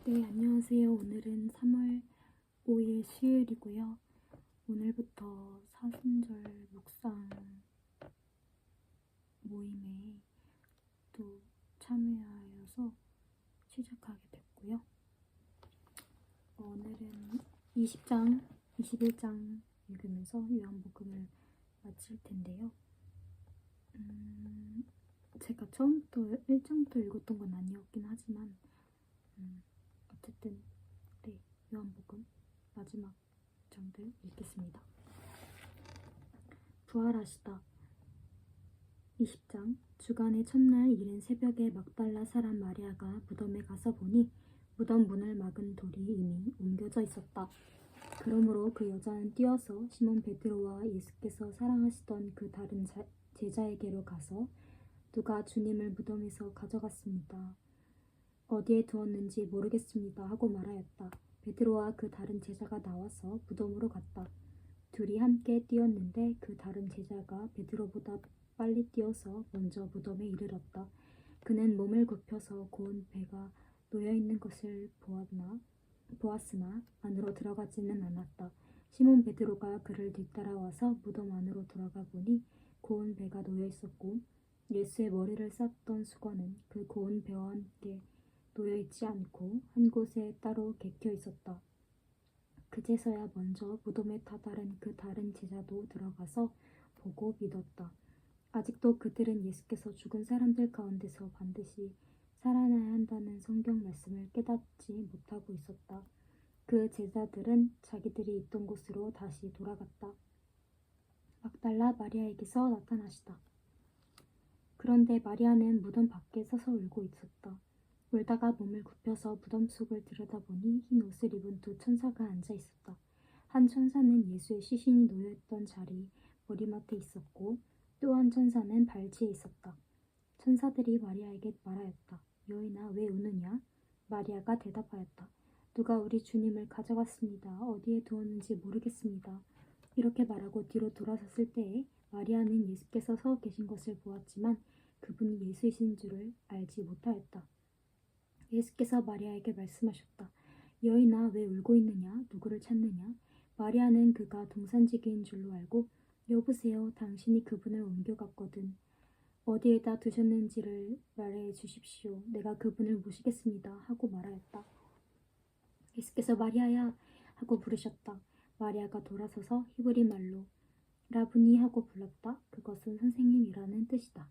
네, 안녕하세요. 오늘은 3월 5일 수요일이고요. 오늘부터 사순절 묵상 모임에 또 참여하여서 시작하게 됐고요. 오늘은 20장, 21장 읽으면서 요한복음을 마칠 텐데요. 제가 처음부터 1장부터 읽었던 건 아니었긴 하지만 어쨌든 네, 요한복음 마지막 장들 읽겠습니다. 부활하시다. 20장. 주간의 첫날 이른 새벽에 막달라 사람 마리아가 무덤에 가서 보니 무덤 문을 막은 돌이 이미 옮겨져 있었다. 그러므로 그 여자는 뛰어서 시몬 베드로와 예수께서 사랑하시던 그 다른 제자에게로 가서 누가 주님을 무덤에서 가져갔습니다. 어디에 두었는지 모르겠습니다 하고 말하였다. 베드로와 그 다른 제자가 나와서 무덤으로 갔다. 둘이 함께 뛰었는데 그 다른 제자가 베드로보다 빨리 뛰어서 먼저 무덤에 이르렀다. 그는 몸을 굽혀서 고운 배가 놓여있는 것을 보았으나 안으로 들어가지는 않았다. 시몬 베드로가 그를 뒤따라와서 무덤 안으로 들어가 보니 고운 배가 놓여있었고 예수의 머리를 쌌던 수건은 그 고운 배와 함께 놓여있지 않고 한 곳에 따로 개켜 있었다. 그제서야 먼저 무덤에 다다른 그 다른 제자도 들어가서 보고 믿었다. 아직도 그들은 예수께서 죽은 사람들 가운데서 반드시 살아나야 한다는 성경 말씀을 깨닫지 못하고 있었다. 그 제자들은 자기들이 있던 곳으로 다시 돌아갔다. 막달라 마리아에게서 나타나시다. 그런데 마리아는 무덤 밖에 서서 울고 있었다. 울다가 몸을 굽혀서 무덤 속을 들여다보니 흰 옷을 입은 두 천사가 앉아 있었다. 한 천사는 예수의 시신이 놓여있던 자리 머리맡에 있었고 또 한 천사는 발치에 있었다. 천사들이 마리아에게 말하였다. 여인아, 왜 우느냐? 마리아가 대답하였다. 누가 우리 주님을 가져갔습니다. 어디에 두었는지 모르겠습니다. 이렇게 말하고 뒤로 돌아섰을 때에 마리아는 예수께서 서 계신 것을 보았지만 그분이 예수이신 줄을 알지 못하였다. 예수께서 마리아에게 말씀하셨다. 여인아, 왜 울고 있느냐? 누구를 찾느냐? 마리아는 그가 동산지기인 줄로 알고 여보세요, 당신이 그분을 옮겨갔거든. 어디에다 두셨는지를 말해 주십시오. 내가 그분을 모시겠습니다. 하고 말하였다. 예수께서 마리아야 하고 부르셨다. 마리아가 돌아서서 히브리 말로 라부니 하고 불렀다. 그것은 선생님이라는 뜻이다.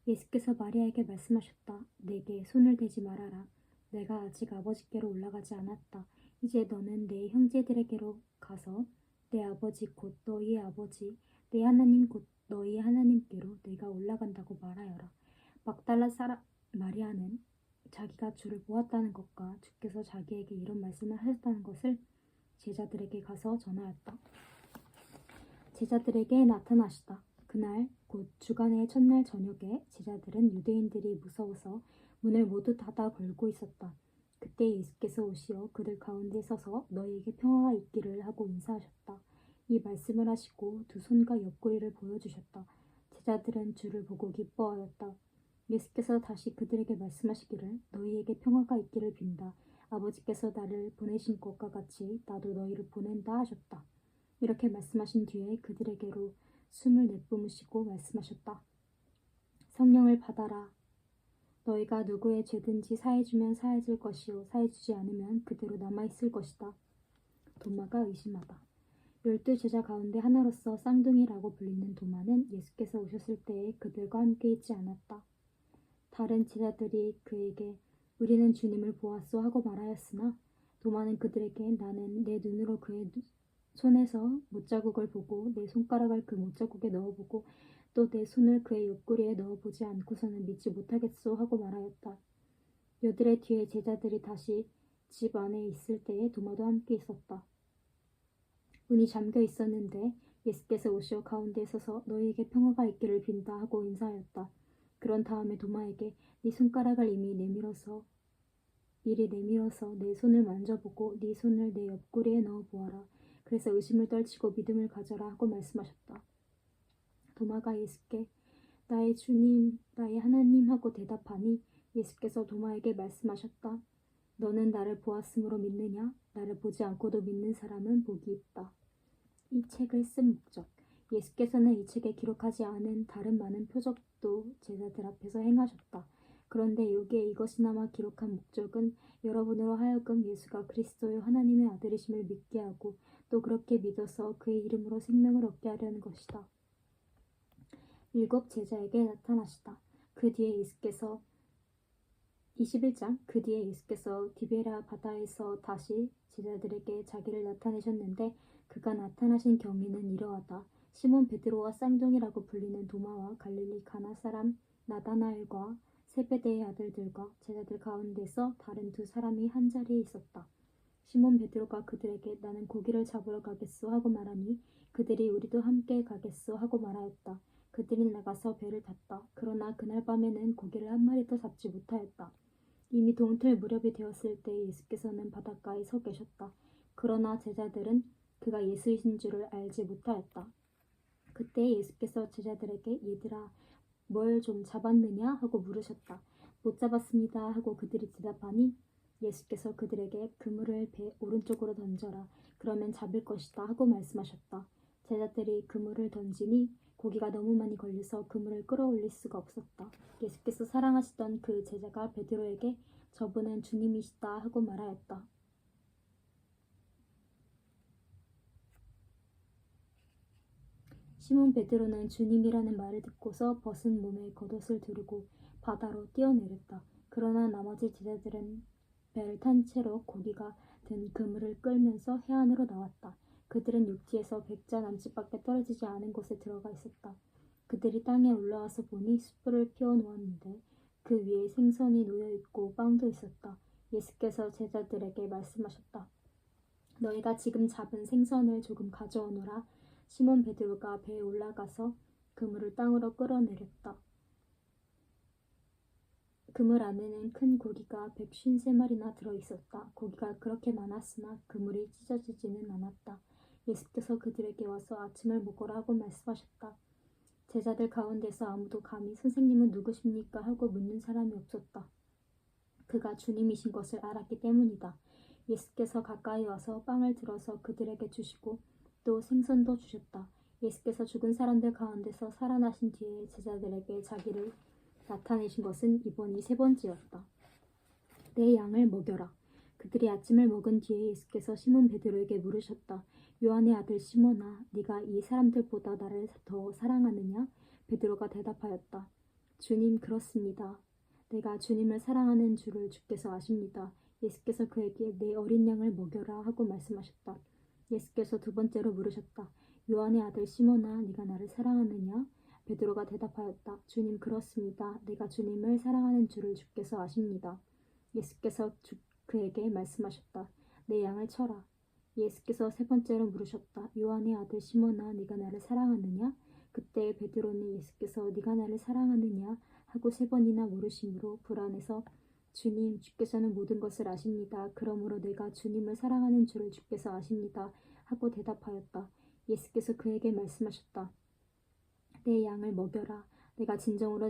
예수께서 마리아에게 말씀하셨다. 내게 손을 대지 말아라. 내가 아직 아버지께로 올라가지 않았다. 이제 너는 내 형제들에게로 가서 내 아버지 곧 너희의 아버지, 내 하나님 곧 너희의 하나님께로 내가 올라간다고 말하여라. 막달라 사람 마리아는 자기가 주를 보았다는 것과 주께서 자기에게 이런 말씀을 하셨다는 것을 제자들에게 가서 전하였다. 제자들에게 나타나시다. 그날 곧 주간의 첫날 저녁에 제자들은 유대인들이 무서워서 문을 모두 닫아 걸고 있었다. 그때 예수께서 오시어 그들 가운데 서서 너희에게 평화가 있기를 하고 인사하셨다. 이 말씀을 하시고 두 손과 옆구리를 보여주셨다. 제자들은 주를 보고 기뻐하였다. 예수께서 다시 그들에게 말씀하시기를 너희에게 평화가 있기를 빈다. 아버지께서 나를 보내신 것과 같이 나도 너희를 보낸다 하셨다. 이렇게 말씀하신 뒤에 그들에게로 숨을 내뿜으시고 말씀하셨다. 성령을 받아라. 너희가 누구의 죄든지 사해주면 사해질 것이요 사해주지 않으면 그대로 남아있을 것이다. 도마가 의심하다. 12 제자 가운데 하나로서 쌍둥이라고 불리는 도마는 예수께서 오셨을 때에 그들과 함께 있지 않았다. 다른 제자들이 그에게 우리는 주님을 보았소 하고 말하였으나 도마는 그들에게 나는 내 눈으로 그의 손에서 못자국을 보고 내 손가락을 그 못자국에 넣어보고 또 내 손을 그의 옆구리에 넣어보지 않고서는 믿지 못하겠소 하고 말하였다. 여들의 뒤에 제자들이 다시 집 안에 있을 때에 도마도 함께 있었다. 문이 잠겨 있었는데 예수께서 오시어 가운데에 서서 너희에게 평화가 있기를 빈다 하고 인사하였다. 그런 다음에 도마에게 네 손가락을 이리 내밀어서 내 손을 만져보고 네 손을 내 옆구리에 넣어보아라. 그래서 의심을 떨치고 믿음을 가져라 하고 말씀하셨다. 도마가 예수께 나의 주님, 나의 하나님 하고 대답하니 예수께서 도마에게 말씀하셨다. 너는 나를 보았으므로 믿느냐? 나를 보지 않고도 믿는 사람은 복이 있다. 이 책을 쓴 목적. 예수께서는 이 책에 기록하지 않은 다른 많은 표적도 제자들 앞에서 행하셨다. 그런데 여기에 이것이나마 기록한 목적은 여러분으로 하여금 예수가 그리스도의 하나님의 아들이심을 믿게 하고 또 그렇게 믿어서 그의 이름으로 생명을 얻게 하려는 것이다. 7 제자에게 나타나시다. 그 뒤에 예수께서 21장 그 뒤에 예수께서 디베랴 바다에서 다시 제자들에게 자기를 나타내셨는데 그가 나타나신 경위는 이러하다. 시몬 베드로와 쌍둥이라고 불리는 도마와 갈릴리 가나 사람 나다나엘과 세베대의 아들들과 제자들 가운데서 다른 2 사람이 한자리에 있었다. 시몬 베드로가 그들에게 나는 고기를 잡으러 가겠소 하고 말하니 그들이 우리도 함께 가겠소 하고 말하였다. 그들이 나가서 배를 탔다. 그러나 그날 밤에는 고기를 한 마리도 잡지 못하였다. 이미 동틀 무렵이 되었을 때 예수께서는 바닷가에 서 계셨다. 그러나 제자들은 그가 예수이신 줄을 알지 못하였다. 그때 예수께서 제자들에게 얘들아 뭘 좀 잡았느냐 하고 물으셨다. 못 잡았습니다 하고 그들이 대답하니 예수께서 그들에게 그물을 배 오른쪽으로 던져라. 그러면 잡을 것이다 하고 말씀하셨다. 제자들이 그물을 던지니 고기가 너무 많이 걸려서 그물을 끌어올릴 수가 없었다. 예수께서 사랑하시던 그 제자가 베드로에게 저분은 주님이시다 하고 말하였다. 시몬 베드로는 주님이라는 말을 듣고서 벗은 몸에 겉옷을 두르고 바다로 뛰어내렸다. 그러나 나머지 제자들은 배를 탄 채로 고기가 든 그물을 끌면서 해안으로 나왔다. 그들은 육지에서 100자 남짓밖에 떨어지지 않은 곳에 들어가 있었다. 그들이 땅에 올라와서 보니 숯불을 피워 놓았는데 그 위에 생선이 놓여있고 빵도 있었다. 예수께서 제자들에게 말씀하셨다. 너희가 지금 잡은 생선을 조금 가져오너라. 시몬 베드로가 배에 올라가서 그물을 땅으로 끌어내렸다. 그물 안에는 큰 고기가 153마리나 들어있었다. 고기가 그렇게 많았으나 그물이 찢어지지는 않았다. 예수께서 그들에게 와서 아침을 먹으라 하고 말씀하셨다. 제자들 가운데서 아무도 감히 선생님은 누구십니까? 하고 묻는 사람이 없었다. 그가 주님이신 것을 알았기 때문이다. 예수께서 가까이 와서 빵을 들어서 그들에게 주시고 또 생선도 주셨다. 예수께서 죽은 사람들 가운데서 살아나신 뒤에 제자들에게 자기를 나타내신 것은 이번이 3번째였다. 내 양을 먹여라. 그들이 아침을 먹은 뒤에 예수께서 시몬 베드로에게 물으셨다. 요한의 아들 시몬아, 네가 이 사람들보다 나를 더 사랑하느냐? 베드로가 대답하였다. 주님, 그렇습니다. 내가 주님을 사랑하는 줄을 주께서 아십니다. 예수께서 그에게 내 어린 양을 먹여라 하고 말씀하셨다. 예수께서 2번째로 물으셨다. 요한의 아들 시몬아, 네가 나를 사랑하느냐? 베드로가 대답하였다. 주님, 그렇습니다. 내가 주님을 사랑하는 줄을 주께서 아십니다. 예수께서 그에게 말씀하셨다. 내 양을 쳐라. 예수께서 3번째로 물으셨다. 요한의 아들 시몬아, 네가 나를 사랑하느냐? 그때 베드로는 예수께서 네가 나를 사랑하느냐 하고 3번이나 물으심으로 불안해서 주님, 주께서는 모든 것을 아십니다. 그러므로 내가 주님을 사랑하는 줄을 주께서 아십니다. 하고 대답하였다. 예수께서 그에게 말씀하셨다. 내 양을 먹여라. 내가 진정으로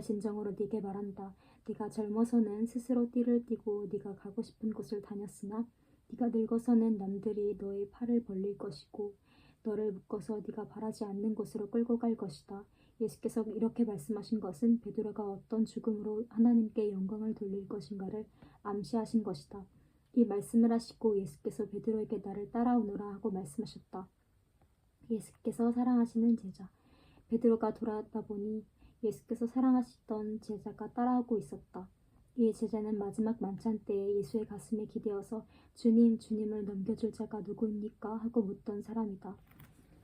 네게 말한다. 네가 젊어서는 스스로 띠를 띠고 네가 가고 싶은 곳을 다녔으나 네가 늙어서는 남들이 너의 팔을 벌릴 것이고 너를 묶어서 네가 바라지 않는 곳으로 끌고 갈 것이다. 예수께서 이렇게 말씀하신 것은 베드로가 어떤 죽음으로 하나님께 영광을 돌릴 것인가를 암시하신 것이다. 이 말씀을 하시고 예수께서 베드로에게 나를 따라오너라 하고 말씀하셨다. 예수께서 사랑하시는 제자. 베드로가 돌아왔다 보니 예수께서 사랑하시던 제자가 따라오고 있었다. 이 제자는 마지막 만찬 때에 예수의 가슴에 기대어서 주님, 주님을 넘겨줄 자가 누구입니까? 하고 묻던 사람이다.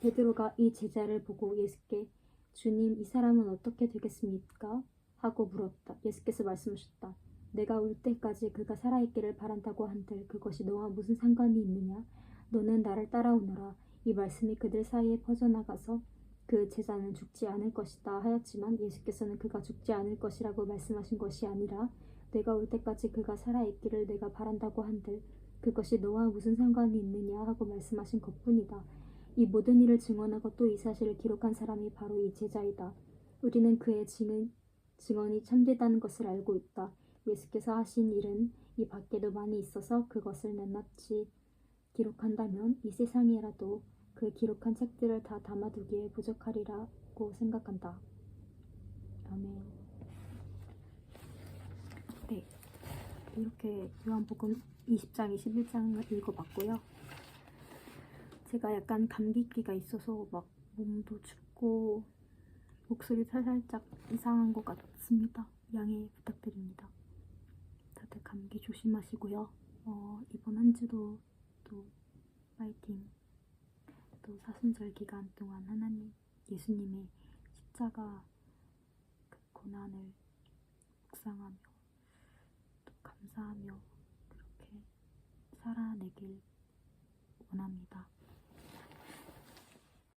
베드로가 이 제자를 보고 예수께 주님, 이 사람은 어떻게 되겠습니까? 하고 물었다. 예수께서 말씀하셨다. 내가 올 때까지 그가 살아있기를 바란다고 한들 그것이 너와 무슨 상관이 있느냐? 너는 나를 따라오너라. 이 말씀이 그들 사이에 퍼져나가서 그 제자는 죽지 않을 것이다 하였지만 예수께서는 그가 죽지 않을 것이라고 말씀하신 것이 아니라 내가 올 때까지 그가 살아있기를 내가 바란다고 한들 그것이 너와 무슨 상관이 있느냐 하고 말씀하신 것뿐이다. 이 모든 일을 증언하고 또 이 사실을 기록한 사람이 바로 이 제자이다. 우리는 그의 증언이 참되다는 것을 알고 있다. 예수께서 하신 일은 이 밖에도 많이 있어서 그것을 낱낱이 기록한다면 이 세상이라도 그 기록한 책들을 다 담아두기에 부족하리라고 생각한다. 아멘. 네, 이렇게 요한복음 20장, 21장을 읽어봤고요. 제가 약간 감기기가 있어서 막 몸도 춥고 목소리 살짝 이상한 것 같습니다. 양해 부탁드립니다. 다들 감기 조심하시고요. 이번 한 주도 또 파이팅. 또 사순절 기간 동안 하나님 예수님의 십자가 그 고난을 묵상하며 또 감사하며 그렇게 살아내길 원합니다.